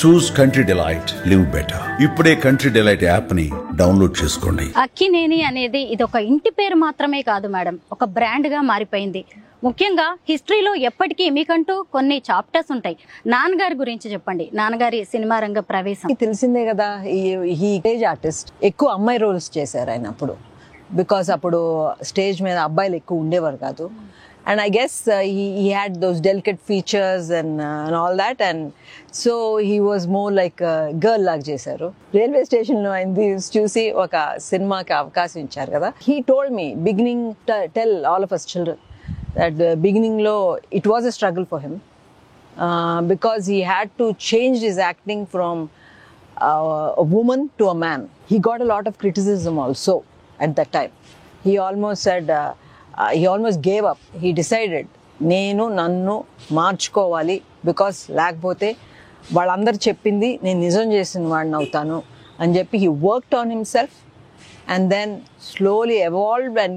చూస్ country delight, live better. ఇప్పుడే country delight app ని download చేసుకోండి. అక్కినేని అనేది ఇది ఒక ఇంటి పేరు మాత్రమే కాదు మేడం, ఒక బ్రాండ్ గా మారిపోయింది. ముఖ్యంగా హిస్టరీలో ఎప్పటికీ మీకంటూ కొన్ని చాప్టర్స్ ఉంటాయి. నాన్నగారి గురించి చెప్పండి, నాన్నగారి సినిమా రంగ ప్రవేశం. తెలిసిందే కదా, ఈ స్టేజ్ ఆర్టిస్ట్ ఎక్కువ అమ్మాయి రోల్స్ చేశారు ఆయన అప్పుడు. బికాస్ అప్పుడు స్టేజ్ మీద అబ్బాయిలు ఎక్కువ ఉండేవారు కాదు. And I guess he had those delicate features and all that, and so he was more like a girl lag చేశారు. రైల్వే స్టేషన్ లో ఆయన చూసి ఒక సినిమాకి అవకాశం ఇచ్చారు కదా. He told me beginning, tell all of us children that beginning లో it was a struggle for him because he had to change his acting from a woman to a man. He got a lot of criticism also at that time. He almost said he almost gave up. He decided నన్ను మార్చుకోవాలి, because లేకపోతే వాళ్ళందరూ చెప్పింది నేను నిజం చేసిన వాడిని అవుతాను అని చెప్పి he worked on himself and then slowly evolved and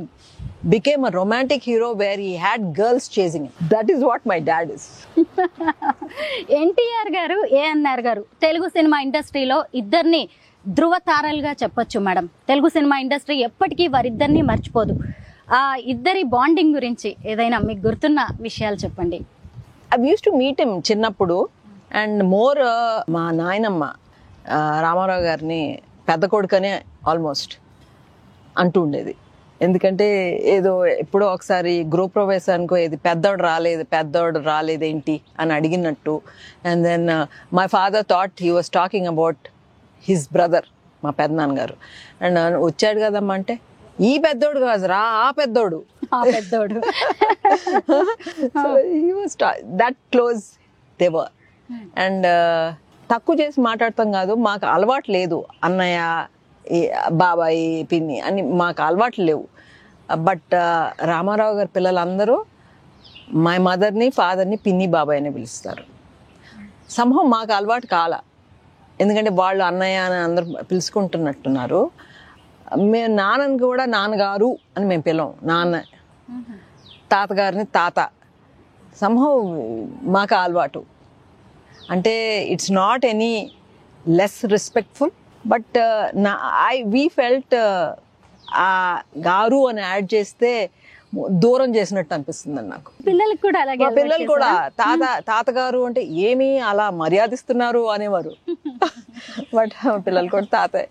became a romantic hero where he had girls chasing him. That is what my dad is. NTR గారు, ఏఎన్ఆర్ గారు తెలుగు సినిమా ఇండస్ట్రీలో ఇద్దరిని ధృవ తారలుగా చెప్పొచ్చు మేడం. తెలుగు సినిమా ఇండస్ట్రీ ఎప్పటికీ వారిద్దరిని మర్చిపోదు. ఆ ఇద్దరి బాండింగ్ గురించి ఏదైనా మీకు గుర్తున్న విషయాలు చెప్పండి. I used to meet him చిన్నప్పుడు, అండ్ మోర్ మా నాయనమ్మ రామారావు గారిని పెద్ద కొడుకనే ఆల్మోస్ట్ అంటూ ఉండేది. ఎందుకంటే ఏదో ఎప్పుడో ఒకసారి గృహప్రవేశానికో ఏది పెద్దోడు రాలేదేంటి అని అడిగినట్టు. And then my father thought he was talking about his brother, మా పెద్దనాన్నగారు. అండ్ వచ్చాడు కదమ్మా అంటే, ఈ పెద్దోడు కాదురా ఆ పెద్దోడు. That close they were. And తక్కువ చేసి మాట్లాడతాం కాదు, మాకు అలవాటు లేదు అన్నయ్య, బాబాయ్, పిన్ని అని మాకు అలవాట్లు లేవు. బట్ రామారావు గారి పిల్లలందరూ మా మదర్ని ఫాదర్ని పిన్ని బాబాయ్ అని పిలుస్తారు. సంభవం మాకు అలవాటు కాల, ఎందుకంటే వాళ్ళు అన్నయ్య అని అందరూ పిలుచుకుంటున్నట్టున్నారు. మేము నాన్నని కూడా నాన్నగారు అని మేము పిలవం, నాన్న. తాతగారిని తాత. సంహవ్ మాకు అలవాటు. అంటే it's not any less respectful, but we felt ఆ గారు అని యాడ్ చేస్తే దూరం చేసినట్టు అనిపిస్తుంది నాకు. పిల్లలకు కూడా అలాగే, పిల్లలు కూడా తాతగారు అంటే ఏమి అలా మర్యాదిస్తున్నారు అనేవారు. బట్ పిల్లలు కూడా తాత.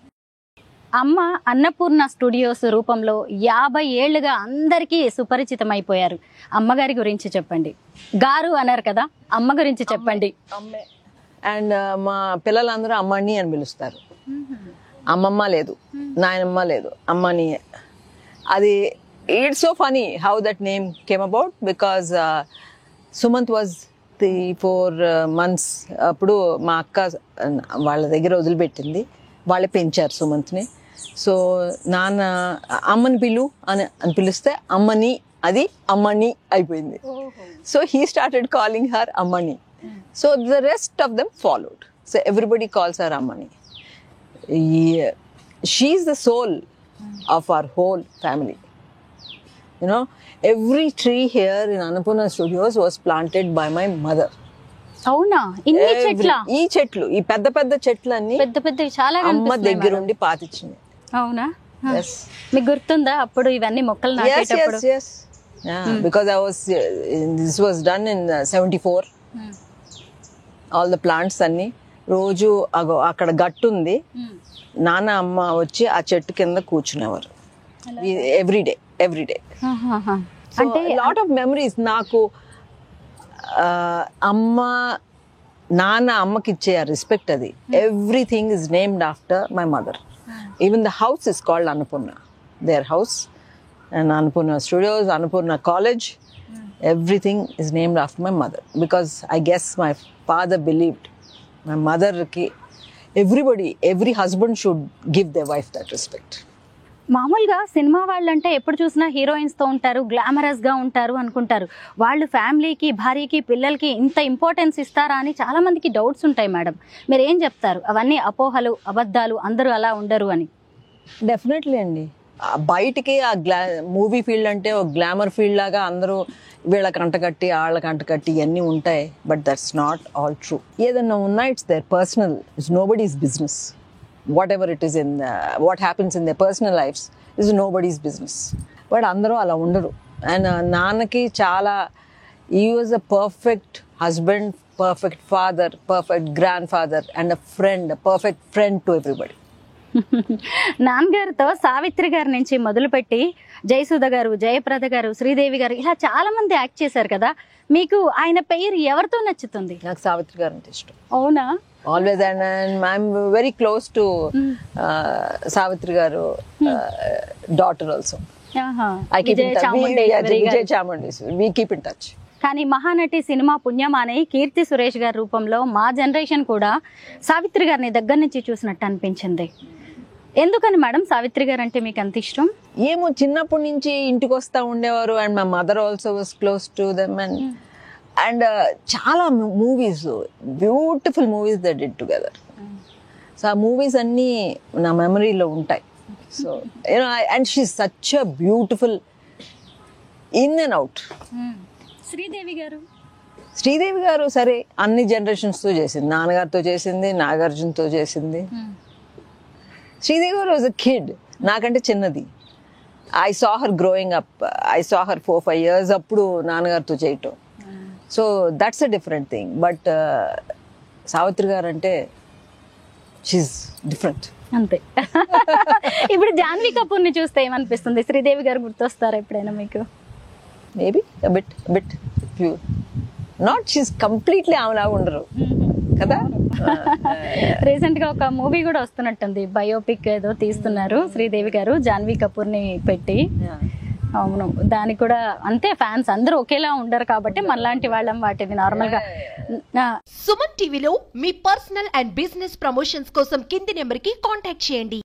అమ్మ అన్నపూర్ణ స్టూడియోస్ రూపంలో 50 ఏళ్లుగా అందరికీ సుపరిచితం అయిపోయారు. అమ్మగారి గురించి చెప్పండి. గారు అన్నారు కదా, అమ్మ గురించి చెప్పండి. అండ్ మా పిల్లలందరూ అమ్మని అని పిలుస్తారు. అమ్మమ్మ లేదు, నాయనమ్మ లేదు, అమ్మని. అది it's so funny how that name came about, because Sumanth was 3-4 months అప్పుడు మా అక్క వాళ్ళ దగ్గర వదిలిపెట్టింది. వాళ్ళే పెంచారు సుమంత్ని. సో నాన్న అమ్మని అని పిలిస్తే అమ్మని, అది అమ్మని అయిపోయింది. So he started calling her అమ్మని. So the rest of them followed. So everybody calls her అమ్మని. She is the soul of our whole family. You know, every tree here in Annapurna Studios was planted by my mother. అవునా? ఇన్ని చెట్ల? ఈ చెట్లు, ఈ పెద్ద పెద్ద చెట్లన్నీ పెద్ద చాలా అమ్మ దగ్గర ఉండి పాతిచ్చింది. అవునా? మీకు గుర్తుందా అప్పుడు ఇవన్నీ మొక్కలు నాటేటప్పుడు? Yes. Because this was done in 74. All the plants అన్ని రోజు అక్కడ గట్టు ఉంది, నాన్న అమ్మ వచ్చి ఆ చెట్టు కింద కూర్చునేవారు ఎవ్రీ డే. అంటే లాట్ ఆఫ్ మెమరీస్ నాకు. నాన్న అమ్మకి ఇచ్చే రెస్పెక్ట్ అది. Everything is named after my mother. Even the house is called Annapurna, their house. And Annapurna studios, Annapurna college, everything is named after my mother, because I guess my father believed my mother ki every husband should give their wife that respect. మామూలుగా cinema వాళ్ళంటే ఎప్పుడు చూసినా heroines తో ఉంటారు, glamorous గా ఉంటారు అనుకుంటారు. వాళ్ళు ఫ్యామిలీకి, భార్యకి, పిల్లలకి ఇంత ఇంపార్టెన్స్ ఇస్తారా అని చాలా మందికి డౌట్స్ ఉంటాయి మేడం. మీరు ఏం చెప్తారు? అవన్నీ అపోహలు, అబద్ధాలు, అందరూ అలా ఉండరు అని. డెఫినెట్లీ అండి. బయటికి ఆ మూవీ ఫీల్డ్ అంటే ఒక గ్లామర్ ఫీల్డ్ లాగా అందరూ వీళ్ళకి అంటకట్టి వాళ్ళకి అంటకట్టి ఇవన్నీ ఉంటాయి. But that's not all true. ఏదన్నా ఉన్నా it's their personal, it's nobody's business. Whatever it is what happens in their personal lifes is nobody's business. But అందరూ అలా ఉండరు. అండ్ నాన్నకి చాలా, he was a perfect husband, perfect father, perfect grandfather and a friend, a perfect friend to everybody. నాన్నగారితో సావిత్రి గారి నుంచి మొదలుపెట్టి జయసుధ గారు, జయప్రద గారు, శ్రీదేవి గారు ఇలా చాలా మంది యాక్ట్ చేశారు కదా, మీకు ఆయన పేరు ఎవరితో నచ్చుతుంది? నాకు సావిత్రి గారు అంటే ఇష్టం. అవునా? Always. And I'm very close to Savitri గారు daughter also. I keep in touch. Vijay Chamundi. We keep in touch. కానీ మహానటి సినిమా పుణ్యమానే కీర్తి సురేష్ గారి రూపంలో మా జనరేషన్ కూడా సావిత్రి గారిని దగ్గర నుంచి చూసినట్టు అనిపించింది. ఎందుకని మేడం సావిత్రి గారు అంటే మీకు అంత ఇష్టం? ఏమో, చిన్నప్పటి నుంచి ఇంటికి వస్తూ ఉండేవారు. And my mother also was close to them. And చాలా movies, beautiful movies they did together. So ఆ మూవీస్ అన్నీ నా మెమరీలో ఉంటాయి. So, you know, and she's such a beautiful in and out. Sridevi గారు సరే అన్ని జనరేషన్స్ తో చేసింది. నాన్నగారితో చేసింది, నాగార్జునతో చేసింది. శ్రీదేవి గారు వాజ్ అ కిడ్, నాకంటే చిన్నది. I saw her growing up. I saw her 4-5 years అప్పుడు నాన్నగారితో చేయటం. So that's a different thing. But Savitri గారు అంటే షీఈ్ డిఫరెంట్ అంతే. ఇప్పుడు జాన్వీ కపూర్ ని చూస్తే ఏమనిపిస్తుంది? శ్రీదేవి గారు గుర్తొస్తారా ఎప్పుడైనా మీకు? Maybe bit few. Not she's completely ఆమెలాగా ఉండరు కదా. రీసెంట్ గా ఒక మూవీ కూడా వస్తున్నట్టుంది, బయోపిక్ ఏదో తీస్తున్నారు శ్రీదేవి గారు జాన్వీ కపూర్ ని పెట్టి. అవును, దానికి కూడా అంతే, ఫ్యాన్స్ అందరూ ఒకేలా ఉండరు కాబట్టి మనలాంటి వాళ్ళం వాటిని నార్మల్ గా. సుమన్ టీవీలో మీ పర్సనల్ అండ్ బిజినెస్ ప్రమోషన్స్ కోసం కింది నెంబర్ కి కాంటాక్ట్ చేయండి.